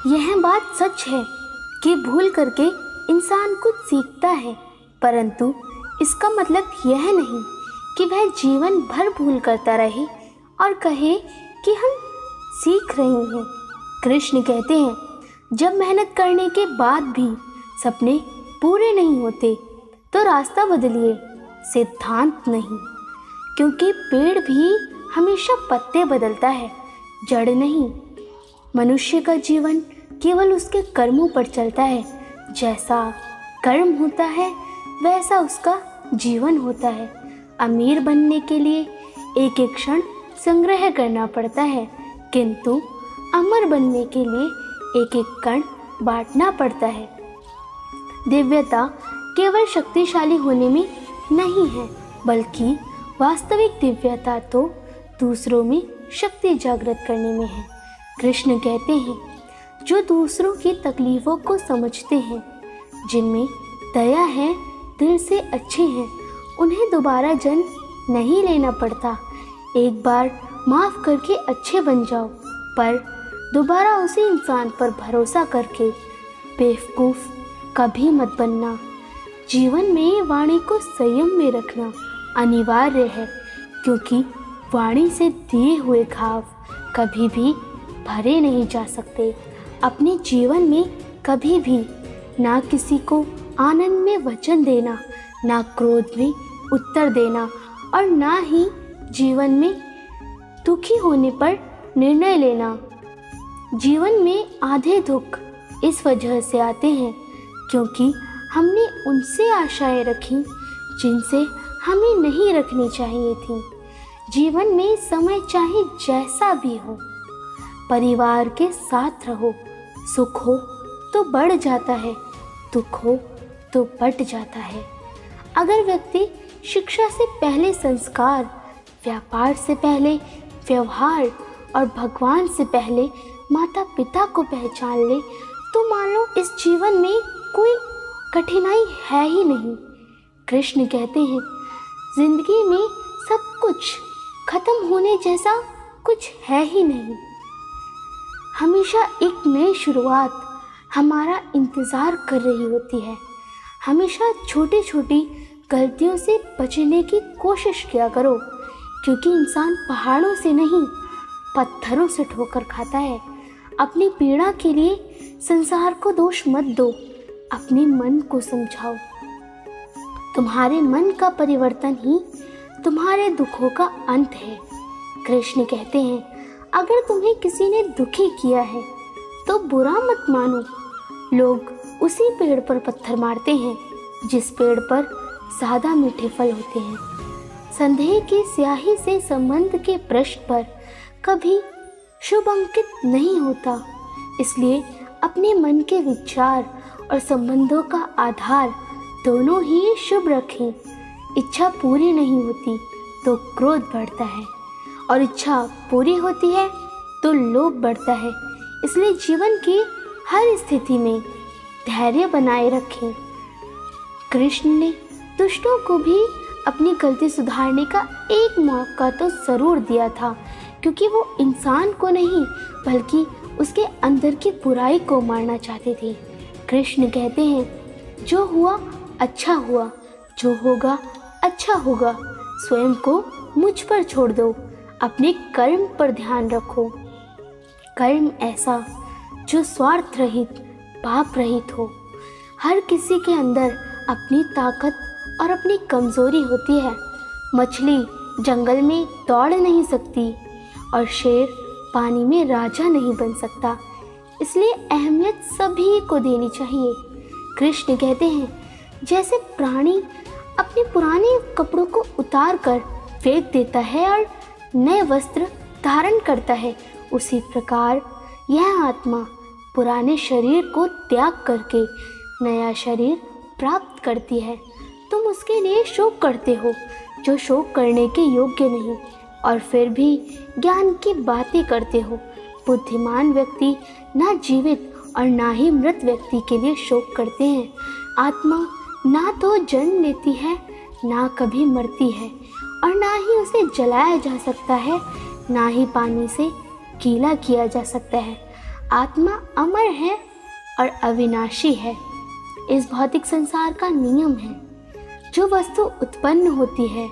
यह बात सच है कि भूल करके इंसान कुछ सीखता है, परंतु इसका मतलब यह नहीं कि वह जीवन भर भूल करता रहे और कहे कि हम सीख रहे हैं। कृष्ण कहते हैं, जब मेहनत करने के बाद भी सपने पूरे नहीं होते तो रास्ता बदलिए, सिद्धांत नहीं। क्योंकि पेड़ भी हमेशा पत्ते बदलता है, जड़ नहीं। मनुष्य का जीवन केवल उसके कर्मों पर चलता है। जैसा कर्म होता है वैसा उसका जीवन होता है। अमीर बनने के लिए एक एक क्षण संग्रह करना पड़ता है, किंतु अमर बनने के लिए एक एक कण बांटना पड़ता है। दिव्यता केवल शक्तिशाली होने में नहीं है, बल्कि वास्तविक दिव्यता तो दूसरों में शक्ति जागृत करने में है। कृष्ण कहते हैं, जो दूसरों की तकलीफों को समझते हैं, जिनमें दया है, दिल से अच्छे हैं, उन्हें दोबारा जन्म नहीं लेना पड़ता। एक बार माफ़ करके अच्छे बन जाओ, पर दोबारा उसी इंसान पर भरोसा करके बेवकूफ़ कभी मत बनना। जीवन में वाणी को संयम में रखना अनिवार्य है, क्योंकि वाणी से दिए हुए घाव कभी भी भरे नहीं जा सकते। अपने जीवन में कभी भी ना किसी को आनंद में वचन देना, ना क्रोध में उत्तर देना, और ना ही जीवन में दुखी होने पर निर्णय लेना। जीवन में आधे दुख इस वजह से आते हैं क्योंकि हमने उनसे आशाएं रखी जिनसे हमें नहीं रखनी चाहिए थी। जीवन में समय चाहे जैसा भी हो, परिवार के साथ रहो। सुख हो तो बढ़ जाता है, दुख हो तो बट जाता है। अगर व्यक्ति शिक्षा से पहले संस्कार, व्यापार से पहले व्यवहार और भगवान से पहले माता पिता को पहचान ले, तो मान लो इस जीवन में कोई कठिनाई है ही नहीं। कृष्ण कहते हैं, जिंदगी में सब कुछ खत्म होने जैसा कुछ है ही नहीं। हमेशा एक नई शुरुआत हमारा इंतज़ार कर रही होती है। हमेशा छोटी छोटी गलतियों से बचने की कोशिश किया करो, क्योंकि इंसान पहाड़ों से नहीं पत्थरों से ठोकर खाता है। अपनी पीड़ा के लिए संसार को दोष मत दो, अपने मन को समझाओ। तुम्हारे मन का परिवर्तन ही तुम्हारे दुखों का अंत है। कृष्ण कहते हैं, अगर तुम्हें किसी ने दुखी किया है तो बुरा मत मानो। लोग उसी पेड़ पर पत्थर मारते हैं जिस पेड़ पर ज़्यादा मीठे फल होते हैं। संदेह की स्याही से संबंध के पृष्ठ पर कभी शुभ अंकित नहीं होता। इसलिए अपने मन के विचार और संबंधों का आधार दोनों ही शुभ रखें। इच्छा पूरी नहीं होती तो क्रोध बढ़ता है, और इच्छा पूरी होती है तो लोभ बढ़ता है। इसलिए जीवन की हर स्थिति में धैर्य बनाए रखें। कृष्ण ने दुष्टों को भी अपनी गलती सुधारने का एक मौका तो ज़रूर दिया था, क्योंकि वो इंसान को नहीं बल्कि उसके अंदर की बुराई को मारना चाहते थे। कृष्ण कहते हैं, जो हुआ अच्छा हुआ, जो होगा अच्छा होगा। स्वयं को मुझ पर छोड़ दो, अपने कर्म पर ध्यान रखो। कर्म ऐसा जो स्वार्थ रहित, पाप रहित हो। हर किसी के अंदर अपनी ताकत और अपनी कमज़ोरी होती है। मछली जंगल में दौड़ नहीं सकती और शेर पानी में राजा नहीं बन सकता। इसलिए अहमियत सभी को देनी चाहिए। कृष्ण कहते हैं, जैसे प्राणी अपने पुराने कपड़ों को उतार कर फेंक देता है और नए वस्त्र धारण करता है, उसी प्रकार यह आत्मा पुराने शरीर को त्याग करके नया शरीर प्राप्त करती है। तुम उसके लिए शोक करते हो जो शोक करने के योग्य नहीं, और फिर भी ज्ञान की बातें करते हो। बुद्धिमान व्यक्ति ना जीवित और ना ही मृत व्यक्ति के लिए शोक करते हैं। आत्मा ना तो जन्म लेती है, ना कभी मरती है, और ना ही उसे जलाया जा सकता है, ना ही पानी से गीला किया जा सकता है। आत्मा अमर है और अविनाशी है। इस भौतिक संसार का नियम है, जो वस्तु उत्पन्न होती है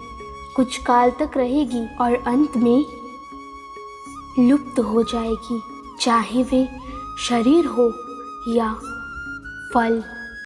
कुछ काल तक रहेगी और अंत में लुप्त हो जाएगी, चाहे वे शरीर हो या फल।